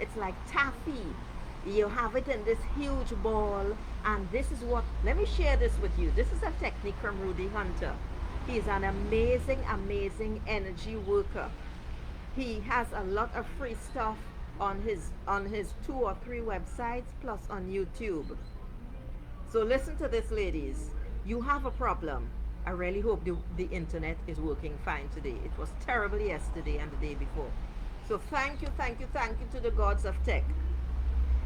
It's like taffy. You have it in this huge ball, and this is what, let me share this with you. This is a technique from Rudy Hunter. He's an amazing, amazing energy worker. He has a lot of free stuff on his 2 or 3 websites plus on YouTube. So listen to this, ladies. You have a problem. I really hope the internet is working fine today. It was terrible yesterday and the day before. So thank you, thank you, thank you to the gods of tech.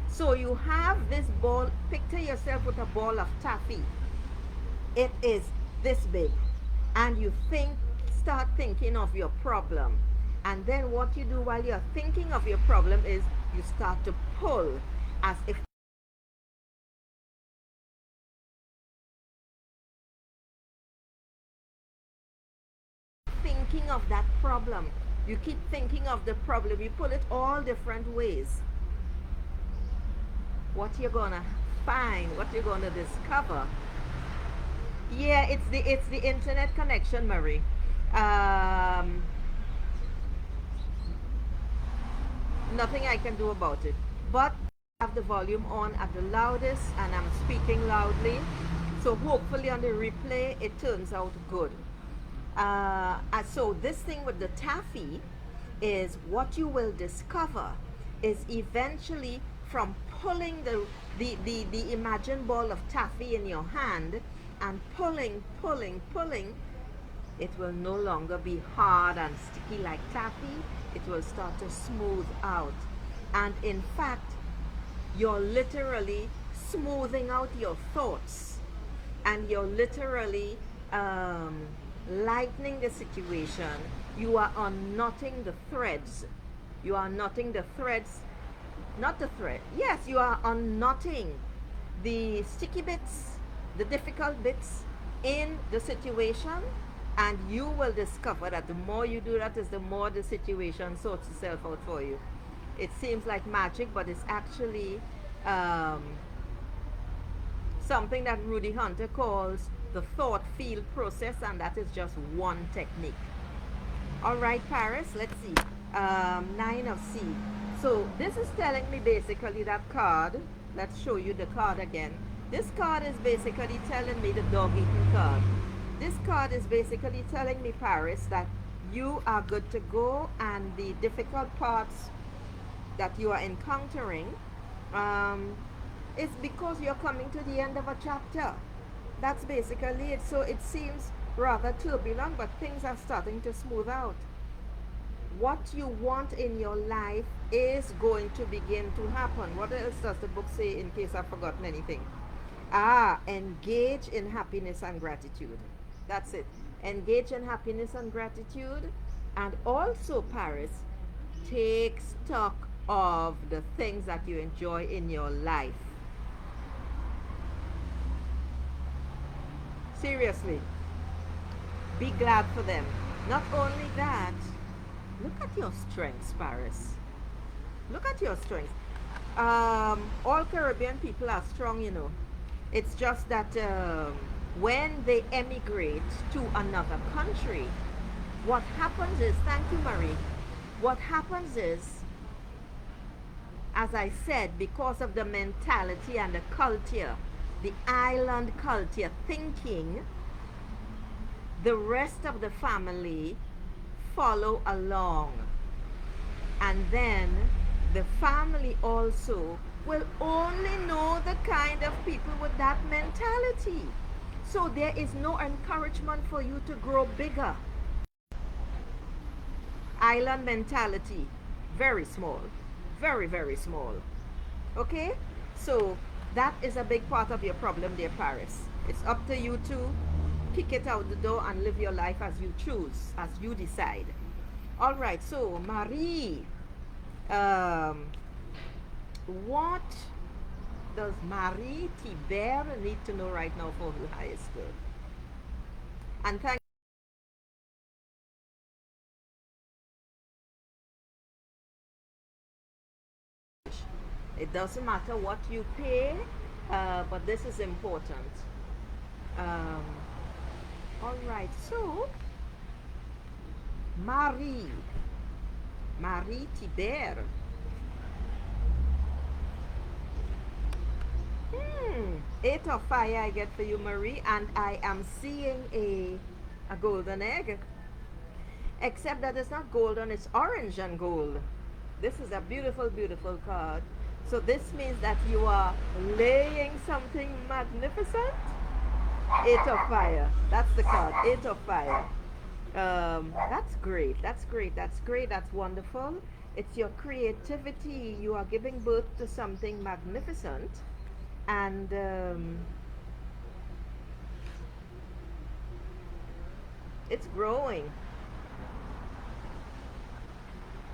So you have this ball, picture yourself with a ball of taffy. It is this big. And you start thinking of your problem. And then what you do while you're thinking of your problem is you start to pull as if thinking of that problem. You keep thinking of the problem. You pull it all different ways. What you're gonna find, what you're gonna discover. Yeah, it's the internet connection, Marie. Um, Nothing I can do about it. But I have the volume on at the loudest and I'm speaking loudly. So hopefully on the replay it turns out good. So this thing with the taffy is what you will discover is eventually from pulling the imagined ball of taffy in your hand and pulling, it will no longer be hard and sticky like taffy. It will start to smooth out. And in fact, you're literally smoothing out your thoughts and you're literally lightening the situation. You are unknotting the threads. You are knotting the threads, not the thread. Yes, you are unknotting the sticky bits, the difficult bits in the situation, and you will discover that the more you do that is the more the situation sorts itself out for you. It seems like magic, but it's actually um, something that Rudy Hunter calls the thought field process, and that is just one technique. All right, Paris, let's see. 9 of C. So this is telling me basically that card. Let's show you the card again. This card is basically telling me the dog-eating card. This card is basically telling me, Paris, that you are good to go, and the difficult parts that you are encountering is because you're coming to the end of a chapter. That's basically it. So it seems rather turbulent, but things are starting to smooth out. What you want in your life is going to begin to happen. What else does the book say in case I've forgotten anything? Engage in happiness and gratitude. That's it. Engage in happiness and gratitude. And also, Paris, take stock of the things that you enjoy in your life. Seriously, be glad for them. Not only that, look at your strengths, Paris. Look at your strengths. All Caribbean people are strong, you know. It's just that when they emigrate to another country, what happens is, thank you, Marie. What happens is, as I said, because of the mentality and the culture, the island culture thinking, the rest of the family follow along. And then the family also will only know the kind of people with that mentality. So there is no encouragement for you to grow bigger. Island mentality, very small, very, very small. Okay? So that is a big part of your problem, dear Paris. It's up to you to kick it out the door and live your life as you choose, as you decide. All right, so Marie, what does Marie Tiber need to know right now for her highest good? And thank you. It doesn't matter what you pay, but this is important. Um, all right, so Marie Tiber. 8 of fire I get for you, Marie, and I am seeing a golden egg. Except that it's not golden, it's orange and gold. This is a beautiful, beautiful card. So this means that you are laying something magnificent. 8 of fire. That's the card. 8 of fire. That's great. That's great. That's great. That's wonderful. It's your creativity. You are giving birth to something magnificent. And it's growing.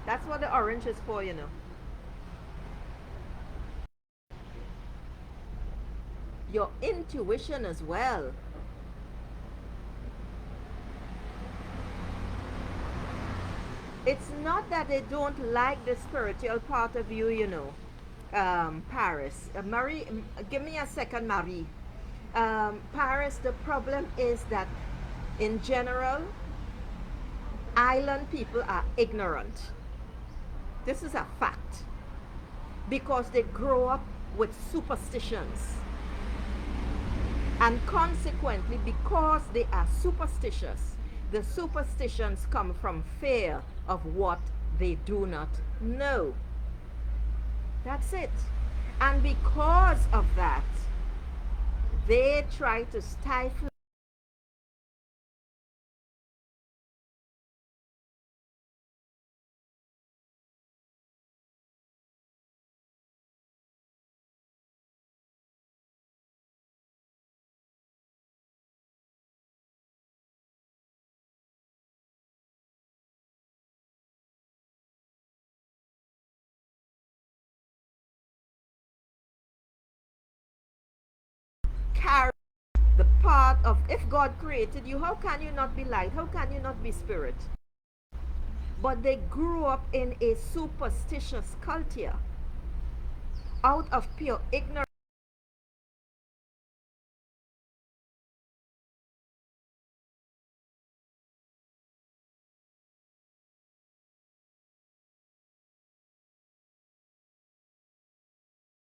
That's what the orange is for, you know. Your intuition as well. It's not that they don't like the spiritual part of you, you know, Paris. Marie, give me a second, Marie. Paris, the problem is that in general, island people are ignorant. This is a fact. Because they grow up with superstitions. And consequently, because they are superstitious, the superstitions come from fear of what they do not know. That's it. And because of that, they try to stifle carry the part of, if God created you, how can you not be light? How can you not be spirit? But they grew up in a superstitious culture out of pure ignorance.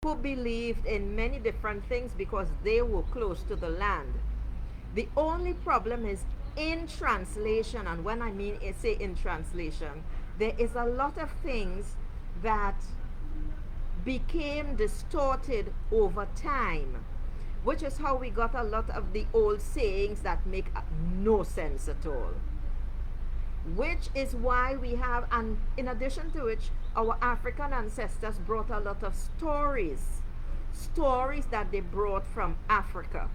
Who believed in many different things because they were close to the land. The only problem is in translation, and when I mean say in translation, there is a lot of things that became distorted over time, which is how we got a lot of the old sayings that make no sense at all. Which is why we have, and in addition to which, our African ancestors brought a lot of stories that they brought from Africa.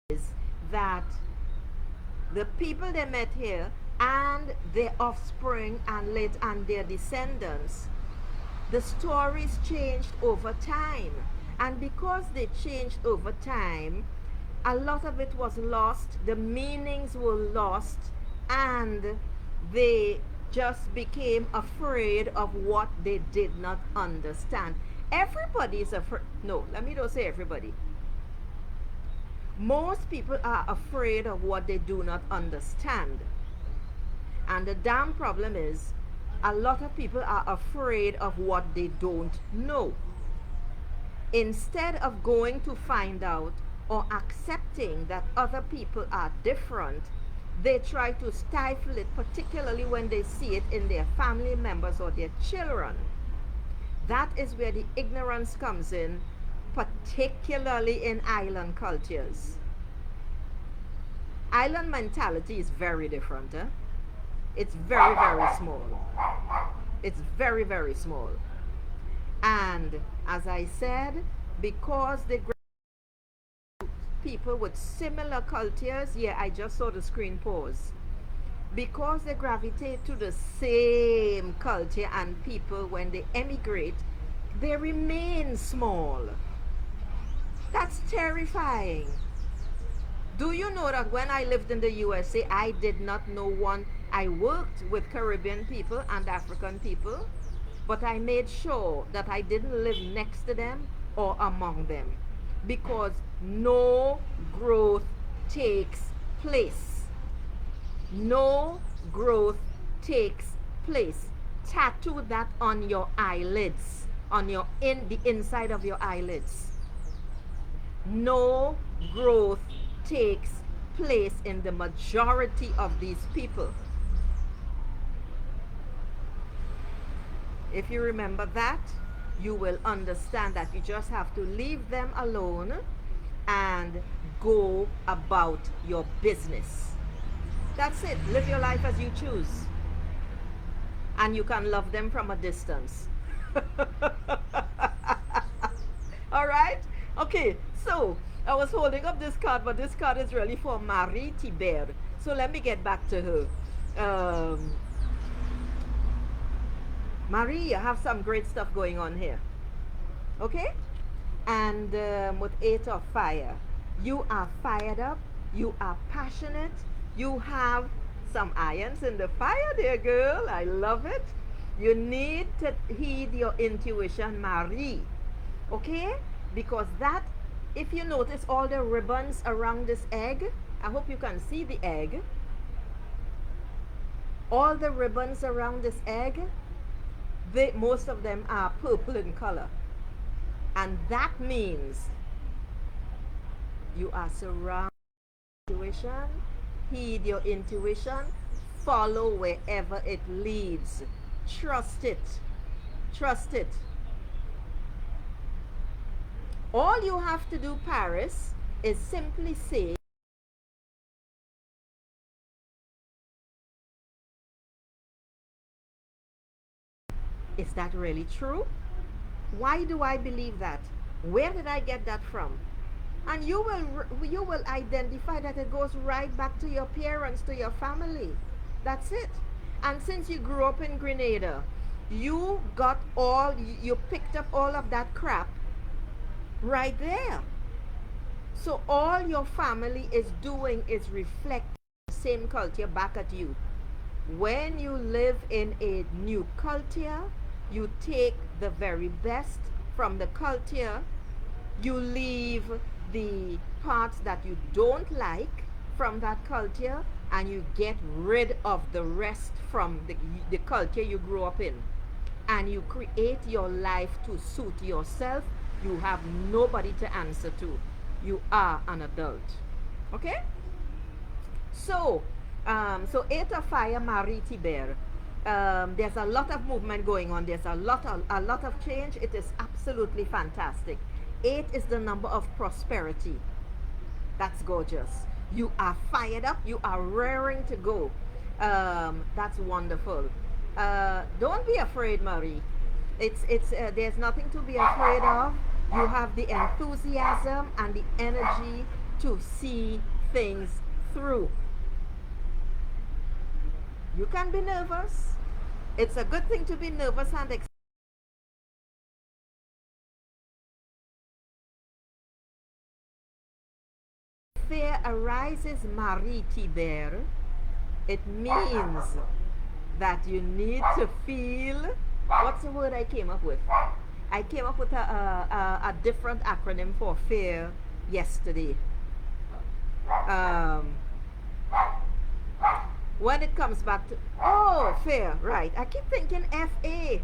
Is that the people they met here and their offspring and their descendants, the stories changed over time. And because they changed over time, a lot of it was lost, the meanings were lost, and they just became afraid of what they did not understand. Everybody is afraid. No, let me not say everybody. Most people are afraid of what they do not understand. And the damn problem is, a lot of people are afraid of what they don't know. Instead of going to find out or accepting that other people are different, they try to stifle it, particularly when they see it in their family members or their children. That is where the ignorance comes in, particularly in island cultures. Island mentality is very different. It's very, very small. It's very, very small. And as I said, because they people with similar cultures, yeah, I just saw the screen pause. Because they gravitate to the same culture, and people, when they emigrate, they remain small. That's terrifying. Do you know that when I lived in the USA, I did not know one. I worked with Caribbean people and African people, but I made sure that I didn't live next to them or among them, because no growth takes place. No growth takes place. Tattoo that on your eyelids, on the inside of your eyelids. No growth takes place in the majority of these people. If you remember that, you will understand that you just have to leave them alone and go about your business. That's it. Live your life as you choose. And you can love them from a distance. All right? Okay, so I was holding up this card, but this card is really for Marie Tiber. So let me get back to her. Marie, you have some great stuff going on here. Okay? And with 8 of fire, you are fired up, you are passionate, you have some irons in the fire there, girl. I love it. You need to heed your intuition, Marie. Okay? Because that, if you notice all the ribbons around this egg, I hope you can see the egg. All the ribbons around this egg, most of them are purple in color. And that means you are surrounded by intuition. Heed your intuition. Follow wherever it leads. Trust it. Trust it. All you have to do, Paris, is simply say, is that really true? Why do I believe that? Where did I get that from? And you will identify that it goes right back to your parents, to your family. That's it. And since you grew up in Grenada, you picked up all of that crap right there. So all your family is doing is reflect the same culture back at you. When you live in a new culture, you take the very best from the culture. You leave the parts that you don't like from that culture, and you get rid of the rest from the culture you grew up in. And you create your life to suit yourself. You have nobody to answer to. You are an adult. Okay? So 8 of fire, Marie Tiber. There's a lot of movement going on. There's a lot of change. It is absolutely fantastic. 8 is the number of prosperity. That's gorgeous. You are fired up. You are raring to go. That's wonderful. Don't be afraid, Marie. There's nothing to be afraid of. You have the enthusiasm and the energy to see things through. You can be nervous. It's a good thing to be nervous and excited. Fear arises, Marie Tiber. It means that you need to feel. What's the word I came up with? I came up with a different acronym for fear yesterday. When it comes back to, fear, right. I keep thinking FA.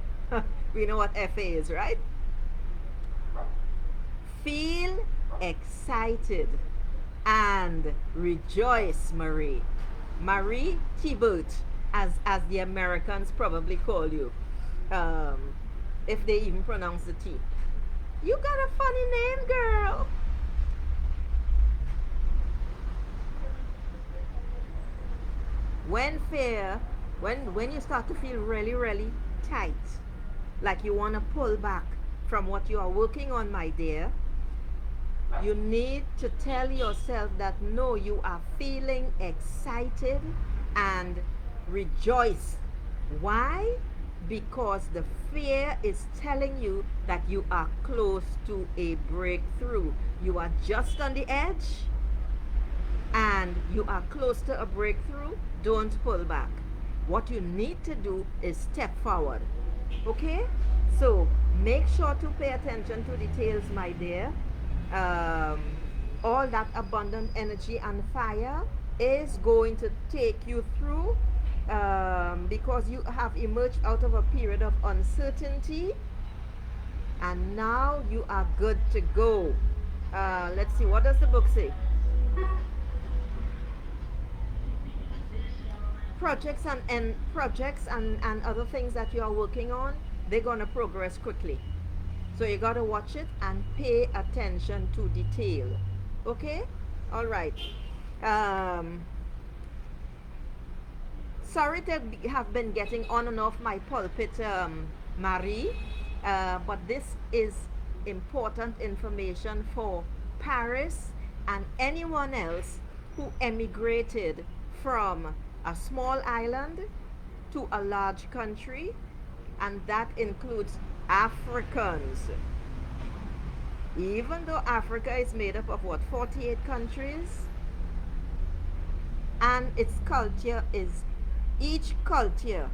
We know what FA is, right? Feel excited and rejoice, Marie. Marie Thibault, as the Americans probably call you. If they even pronounce the T. You got a funny name, girl. When you start to feel really, really tight, like you want to pull back from what you are working on, my dear, you need to tell yourself that no, you are feeling excited and rejoice. Why? Because the fear is telling you that you are close to a breakthrough. You are just on the edge and you are close to a breakthrough. Don't pull back. What you need to do is step forward. Okay? So make sure to pay attention to details, my dear. All that abundant energy and fire is going to take you through because you have emerged out of a period of uncertainty and now you are good to go. Let's see, what does the book say? Projects and other things that you are working on, they're gonna progress quickly. So you gotta watch it and pay attention to detail. Okay? All right. Um, Sorry to have been getting on and off my pulpit, Marie, but this is important information for Paris and anyone else who emigrated from a small island to a large country, and that includes Africans. Even though Africa is made up of what, 48 countries, and its culture is, each culture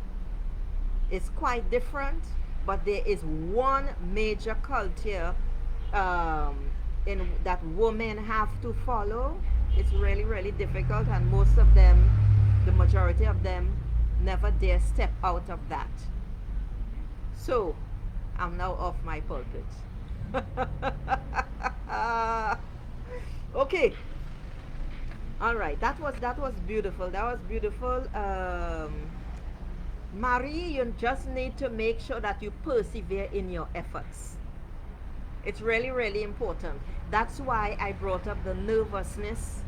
is quite different, but there is one major culture in that women have to follow. It's really, really difficult, and most of them, the majority of them, never dare step out of that. So, I'm now off my pulpit. Okay. All right. That was beautiful. That was beautiful. Marie, you just need to make sure that you persevere in your efforts. It's really, really important. That's why I brought up the nervousness,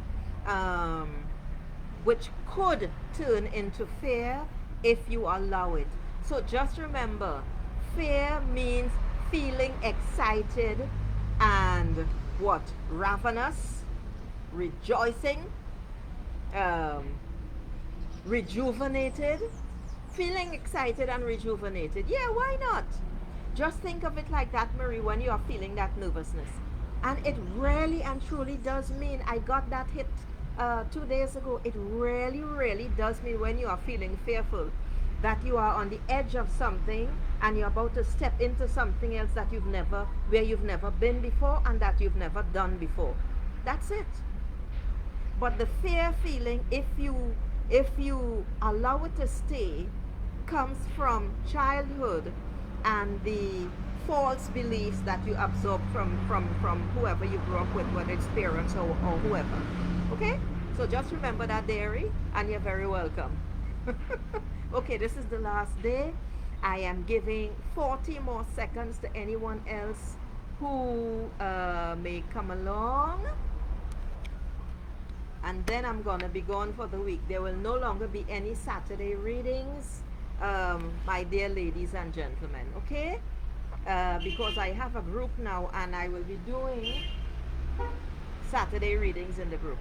which could turn into fear if you allow it. So just remember, fear means feeling excited and what? Ravenous, rejoicing, rejuvenated, feeling excited and rejuvenated. Yeah, why not? Just think of it like that, Marie, when you are feeling that nervousness. And it really and truly does mean, I got that hit 2 days ago. It really, really does mean when you are feeling fearful, that you are on the edge of something and you're about to step into something else that where you've never been before and that you've never done before. That's it. But the fear feeling, if you allow it to stay, comes from childhood and the false beliefs that you absorb from whoever you grew up with, whether it's parents or whoever. Okay? So just remember that, dairy, and you're very welcome. Okay, this is the last day. I am giving 40 more seconds to anyone else who may come along. And then I'm going to be gone for the week. There will no longer be any Saturday readings, my dear ladies and gentlemen, okay? Because I have a group now and I will be doing Saturday readings in the group.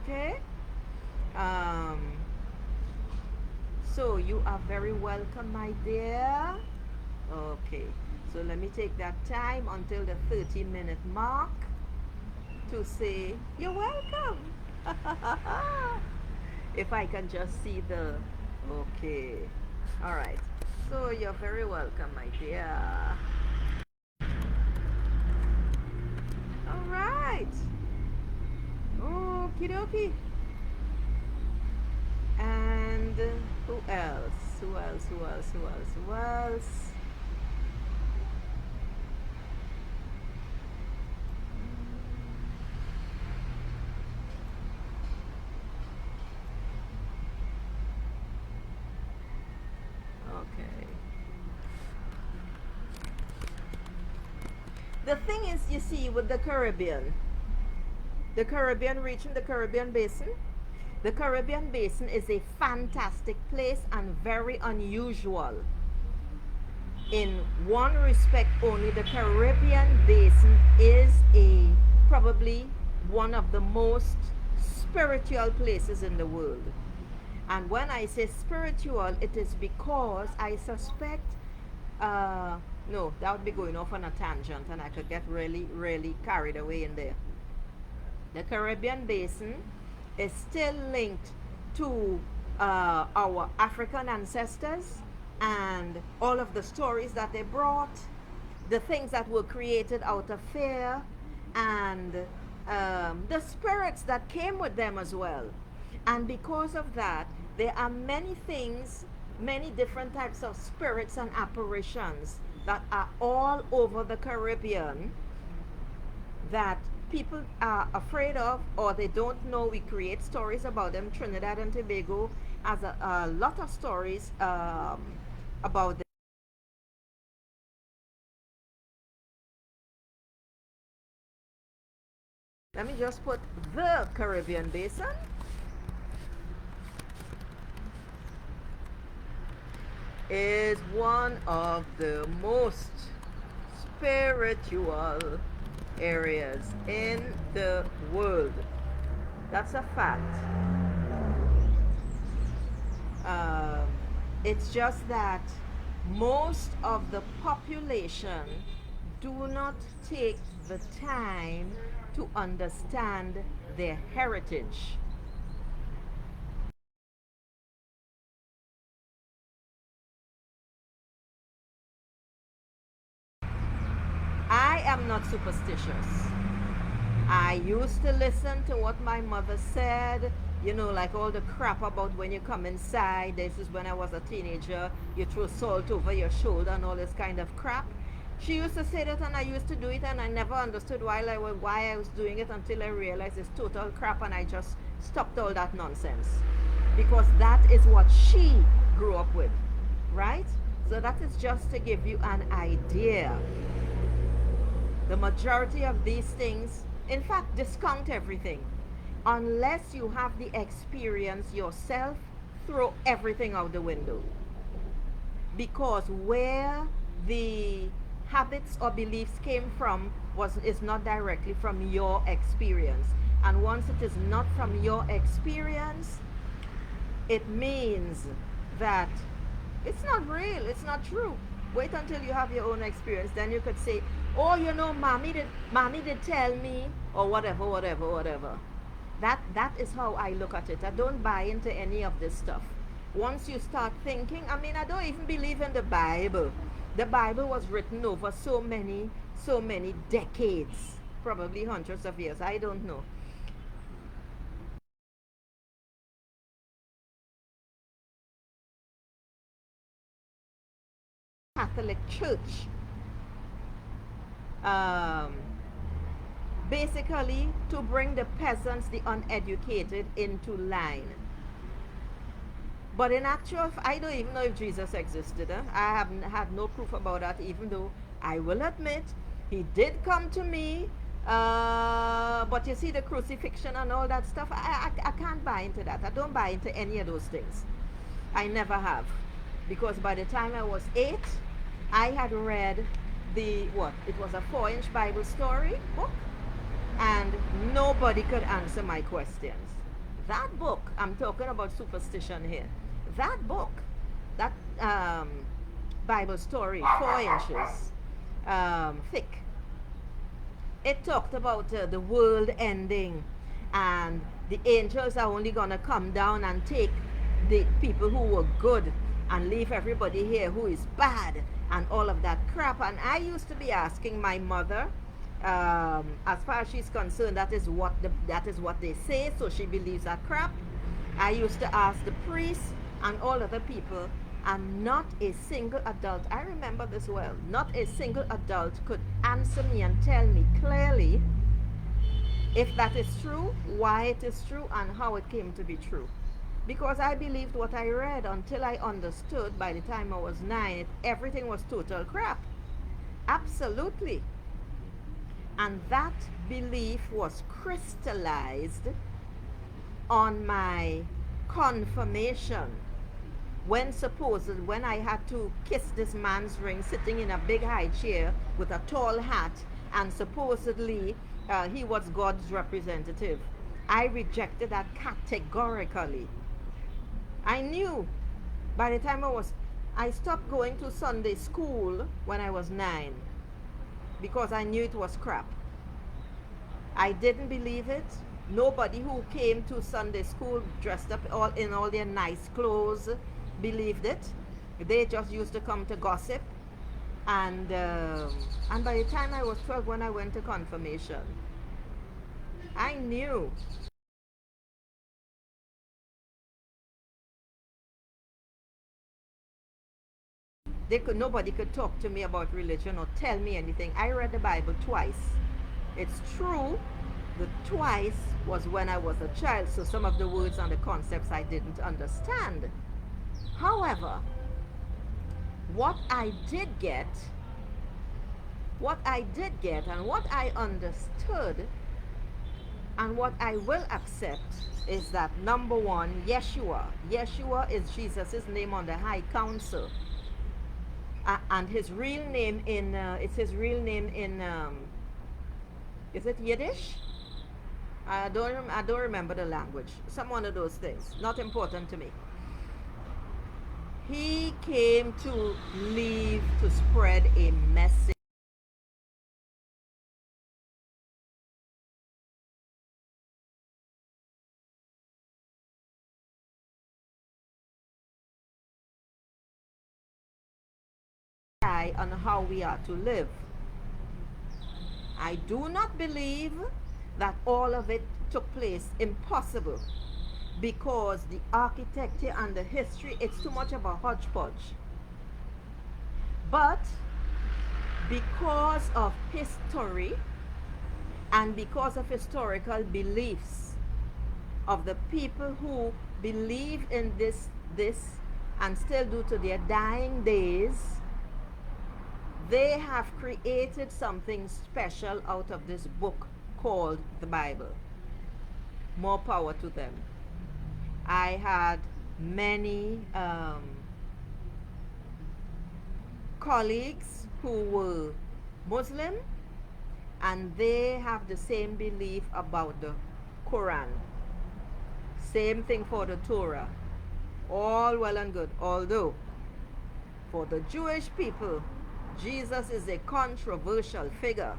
Okay? So you are very welcome, my dear. Okay, so let me take that time until the 30-minute mark to say you're welcome. If I can just see the, okay, all right, so you're very welcome, my dear. All right, okie dokie. And who else? Who else? Okay. The thing is, you see, with the Caribbean region, the Caribbean basin, the Caribbean basin is a fantastic place and very unusual. In one respect only, the Caribbean basin is probably one of the most spiritual places in the world. And when I say spiritual, it is because I suspect, no, that would be going off on a tangent and I could get really, really carried away in there. The Caribbean basin is still linked to our African ancestors and all of the stories that they brought, the things that were created out of fear, and the spirits that came with them as well. And because of that, there are many things, many different types of spirits and apparitions that are all over the Caribbean that people are afraid of or they don't know. We create stories about them. Trinidad and Tobago has a lot of stories about them. Let me just put the Caribbean Basin. Is one of the most spiritual areas in the world. That's a fact. Um, it's just that most of the population do not take the time to understand their heritage. I am not superstitious. I used to listen to what my mother said, you know, like all the crap about when you come inside. This is when I was a teenager, you throw salt over your shoulder and all this kind of crap. She used to say that and I used to do it and I never understood why I was doing it until I realized it's total crap and I just stopped all that nonsense. Because that is what she grew up with, right? So that is just to give you an idea. The majority of these things, in fact, discount everything. Unless you have the experience yourself, throw everything out the window. Because where the habits or beliefs came from is not directly from your experience. And once it is not from your experience, it means that it's not real, it's not true. Wait until you have your own experience, then you could say, oh, you know, mommy did tell me, or whatever, whatever, whatever. That is how I look at it. I don't buy into any of this stuff. Once you start thinking, I mean, I don't even believe in the Bible. The Bible was written over so many decades, probably hundreds of years, I don't know. Catholic Church, um, basically to bring the peasants, the uneducated, into line. But in actual, I don't even know if Jesus existed. I haven't had no proof about that, even though I will admit he did come to me. But you see the crucifixion and all that stuff, I can't buy into that. I don't buy into any of those things. I never have. Because by the time I was 8, I had read it was a 4-inch Bible story book, and nobody could answer my questions. That book, I'm talking about superstition here, that book, that Bible story, 4 inches thick, it talked about the world ending and the angels are only going to come down and take the people who were good and leave everybody here who is bad and all of that crap. And I used to be asking my mother, as far as she's concerned, that is what they say, so she believes that crap. I used to ask the priests and all other people, and not a single adult, I remember this well, not a single adult could answer me and tell me clearly if that is true, why it is true, and how it came to be true. Because I believed what I read until I understood by the time I was 9, everything was total crap. Absolutely. And that belief was crystallized on my confirmation. When I had to kiss this man's ring sitting in a big high chair with a tall hat, and supposedly he was God's representative, I rejected that categorically. I knew by the time I stopped going to Sunday school when I was 9 because I knew it was crap. I didn't believe it. Nobody who came to Sunday school dressed up in all their nice clothes believed it. They just used to come to gossip. And by the time I was 12, when I went to confirmation, I knew Nobody could talk to me about religion or tell me anything. I read the Bible twice. It's true, the twice was when I was a child, so some of the words and the concepts I didn't understand. However, what I did get, and what I understood, and what I will accept is that number one, Yeshua is Jesus' name on the High Council. And his real name in, it's his real name in, is it Yiddish? I don't remember the language. Some one of those things. Not important to me. He came to leave, to spread a message. On how we are to live. I do not believe that all of it took place. Impossible. Because the architecture and the history, it's too much of a hodgepodge. But because of history and because of historical beliefs of the people who believe in this and still do to their dying days, they have created something special out of this book called the Bible. More power to them. I had many colleagues who were Muslim, and they have the same belief about the Quran. Same thing for the Torah. All well and good. Although, for the Jewish people, Jesus is a controversial figure.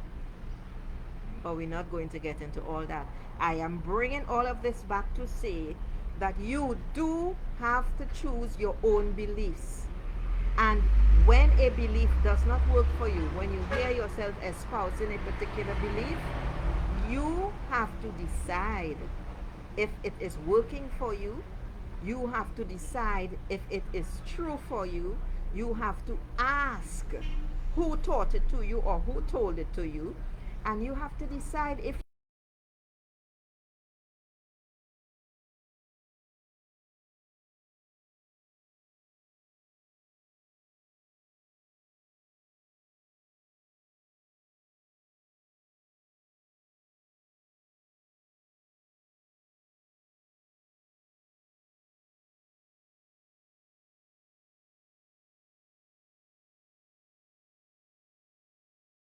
But we're not going to get into all that. I am bringing all of this back to say that you do have to choose your own beliefs. And when a belief does not work for you, when you hear yourself espousing a particular belief, you have to decide if it is working for you. You have to decide if it is true for you. You have to ask who taught it to you or who told it to you. And you have to decide if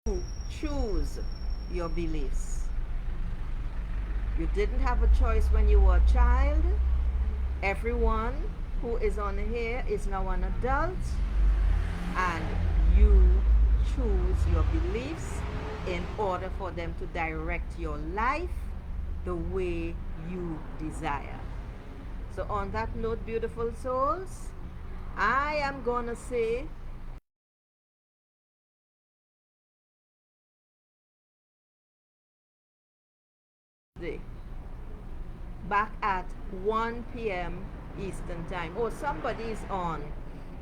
you choose your beliefs. You didn't have a choice when you were a child. Everyone who is on here is now an adult, and you choose your beliefs in order for them to direct your life the way you desire. So on that note, beautiful souls, I am gonna say back at 1 p.m. Eastern time. Oh, somebody is on.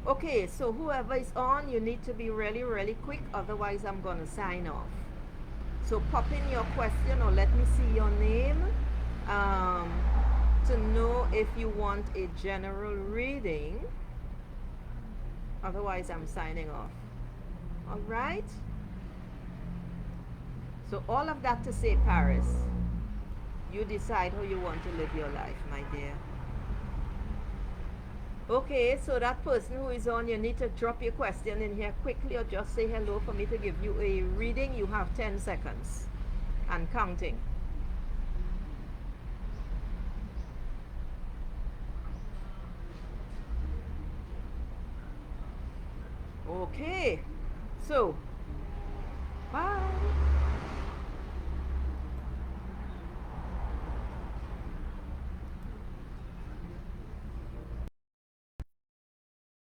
Okay, so whoever is on, you need to be really, really quick, otherwise I'm gonna sign off. So pop in your question or let me see your name to know if you want a general reading. Otherwise I'm signing off. All right? So all of that to say, Paris, you decide how you want to live your life, my dear. Okay, so that person who is on, you need to drop your question in here quickly or just say hello for me to give you a reading. You have 10 seconds and counting. Okay, so bye.